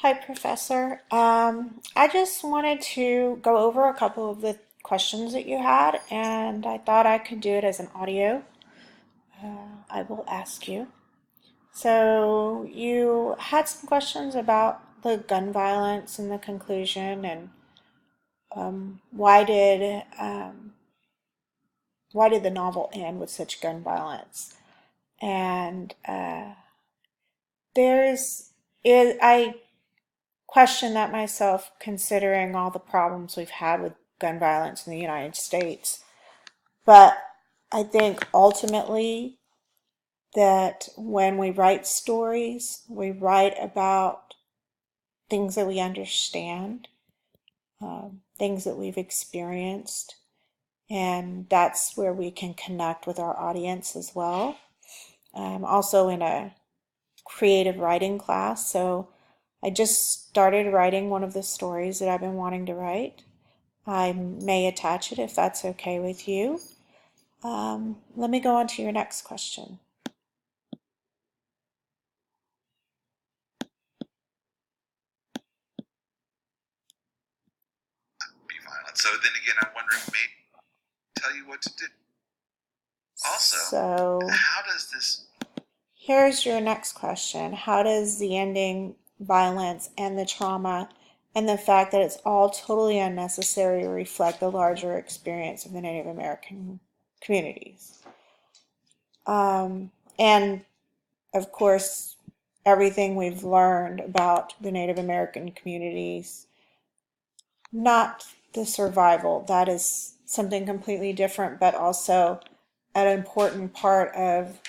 Hi, Professor. I just wanted to go over a couple of the questions that you had, and I thought I could do it as an audio. I will ask you. So, you had some questions about the gun violence in the conclusion, and why did the novel end with such gun violence? And there's I question that myself considering all the problems we've had with gun violence in the United States. But I think ultimately that when we write stories, we write about things that we understand, things that we've experienced, and that's where we can connect with our audience as well. I'm also in a creative writing class, so I just started writing one of the stories that I've been wanting to write. I may attach it if that's okay with you. Let me go on to your next question. Be violent. So then again, I'm wondering, maybe tell you what to do. Also, So how does this? here's your next question. How does the ending violence and the trauma and the fact that it's all totally unnecessary reflect the larger experience of the Native American communities? And of course, everything we've learned about the Native American communities, not the survival, that is something completely different, but also an important part of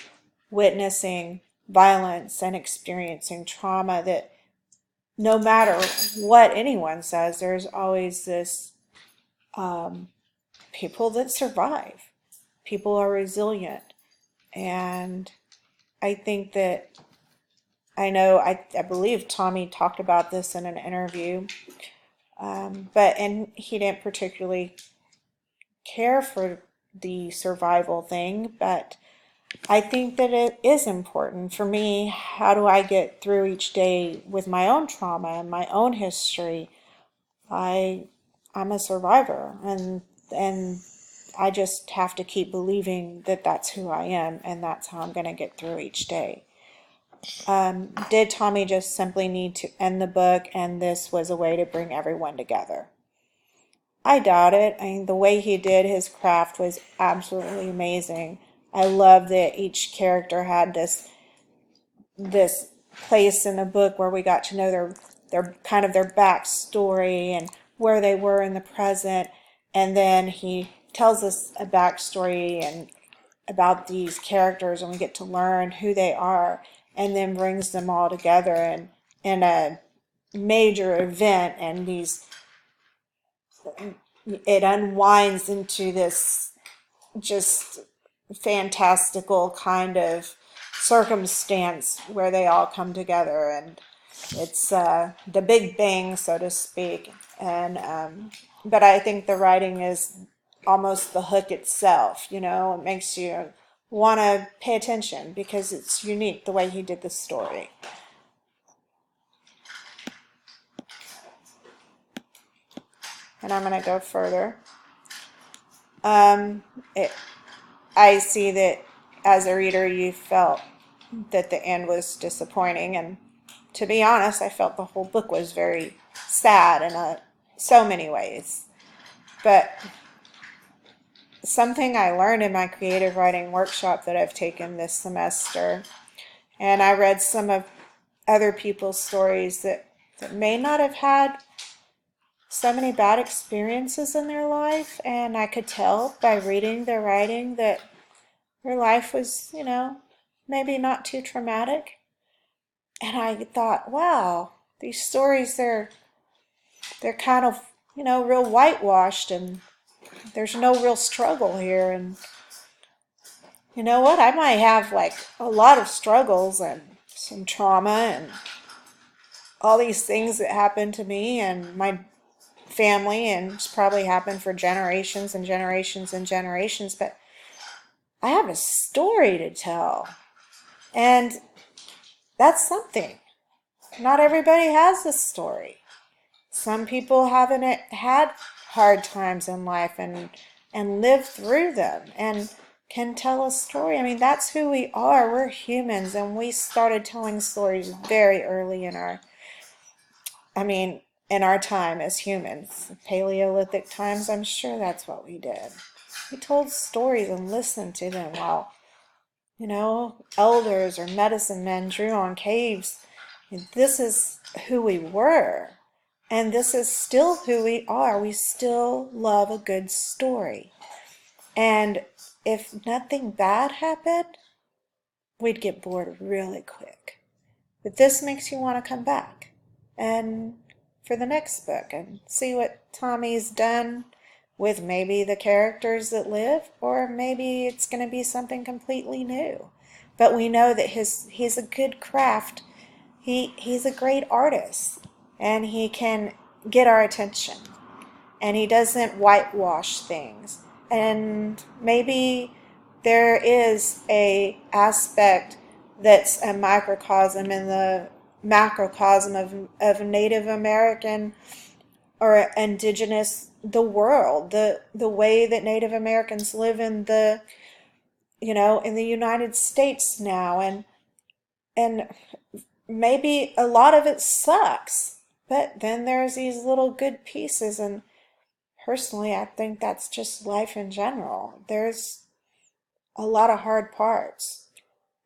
witnessing violence and experiencing trauma that no matter what anyone says, there's always this people that survive. People are resilient. And I think that I believe Tommy talked about this in an interview, and he didn't particularly care for the survival thing, but I think that it is important for me. How do I get through each day with my own trauma and my own history? I I'm a survivor, and I just have to keep believing that that's who I am and that's how I'm going to get through each day. Did Tommy just simply need to end the book and this was a way to bring everyone together? I doubt it. I mean, the way he did his craft was absolutely amazing. I love that each character had this place in the book where we got to know their kind of their backstory and where they were in the present, and then he tells us a backstory and about these characters, and we get to learn who they are, and then brings them all together in a major event, and these it unwinds into this just fantastical kind of circumstance where they all come together, and it's the big bang, so to speak. And but I think the writing is almost the hook itself. It makes you want to pay attention because it's unique the way he did the story. And I'm going to go further. Um, it, I see that as a reader, you felt that the end was disappointing, and to be honest, I felt the whole book was very sad in so many ways. But something I learned in my creative writing workshop that I've taken this semester, and I read some of other people's stories that may not have had so many bad experiences in their life, and I could tell by reading their writing that their life was, maybe not too traumatic. And I thought, wow, these stories they're kind of, real whitewashed, and there's no real struggle here. And you know what? I might have like a lot of struggles and some trauma and all these things that happened to me and my family, and it's probably happened for generations and generations and generations, but I have a story to tell. And that's something. not everybody has a story. Some people haven't had hard times in life and lived through them and can tell a story. I mean, that's who we are. We're humans, and we started telling stories very early in in our time as humans. Paleolithic times, I'm sure that's what we did. We told stories and listened to them while, elders or medicine men drew on caves. This is who we were. And this is still who we are. We still love a good story. And if nothing bad happened, we'd get bored really quick. But this makes you want to come back and for the next book and see what Tommy's done with maybe the characters that live, or maybe it's going to be something completely new. But we know that he's a good craft. He's a great artist, and he can get our attention, and he doesn't whitewash things. And maybe there is a aspect that's a microcosm in the macrocosm of Native American or indigenous the world, the way that Native Americans live in in the United States now, and maybe a lot of it sucks, but then there's these little good pieces. And personally, I think that's just life in general. There's a lot of hard parts,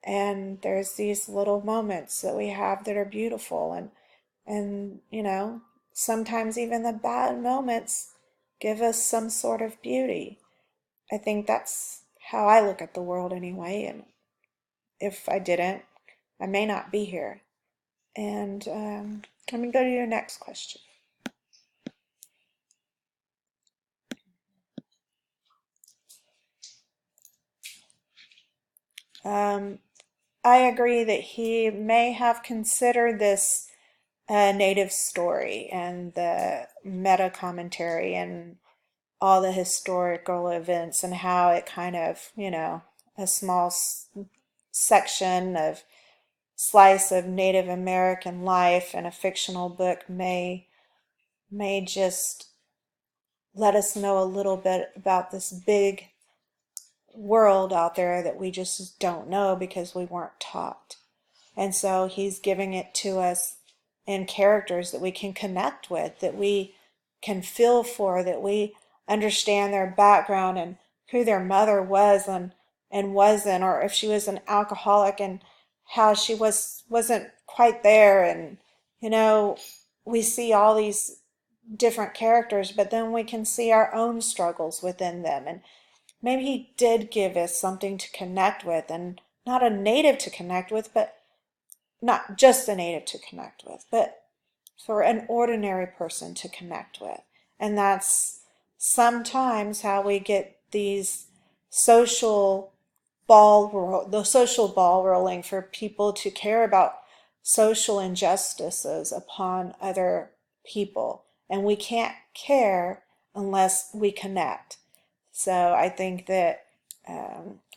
and there's these little moments that we have that are beautiful, and sometimes even the bad moments give us some sort of beauty. I think that's how I look at the world anyway, and if I didn't, I may not be here. And let me go to your next question. Um, I agree that he may have considered this a native story and the meta commentary and all the historical events and how it kind of, a small section of slice of Native American life in a fictional book may just let us know a little bit about this big world out there that we just don't know because we weren't taught. And so he's giving it to us in characters that we can connect with, that we can feel for, that we understand their background and who their mother was and wasn't, or if she was an alcoholic and how she wasn't quite there. And we see all these different characters, but then we can see our own struggles within them. And maybe he did give us something to connect with, and not a native to connect with, but not just a native to connect with, but for an ordinary person to connect with. And that's sometimes how we get these the social ball rolling for people to care about social injustices upon other people. And we can't care unless we connect. So I think that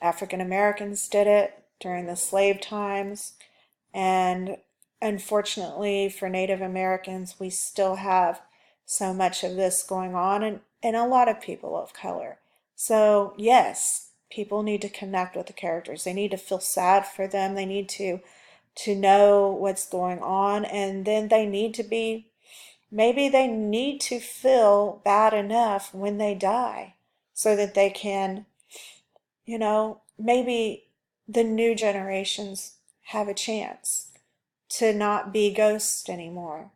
African Americans did it during the slave times. And unfortunately for Native Americans, we still have so much of this going on, and a lot of people of color. So, yes, people need to connect with the characters. They need to feel sad for them. They need to know what's going on, and then maybe they need to feel bad enough when they die so that they can, maybe the new generations have a chance to not be ghosts anymore.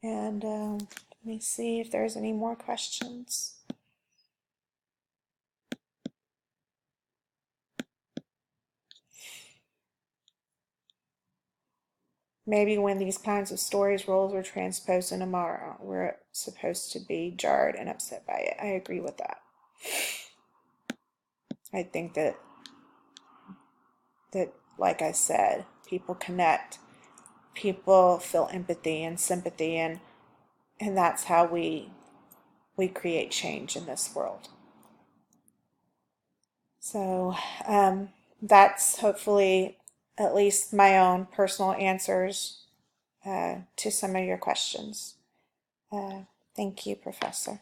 And let me see if there's any more questions. Maybe when these kinds of stories, roles are transposed into modern, we're supposed to be jarred and upset by it. I agree with that. I think that like I said, people connect, people feel empathy and sympathy, and that's how we create change in this world. So that's hopefully at least my own personal answers to some of your questions. Thank you, Professor.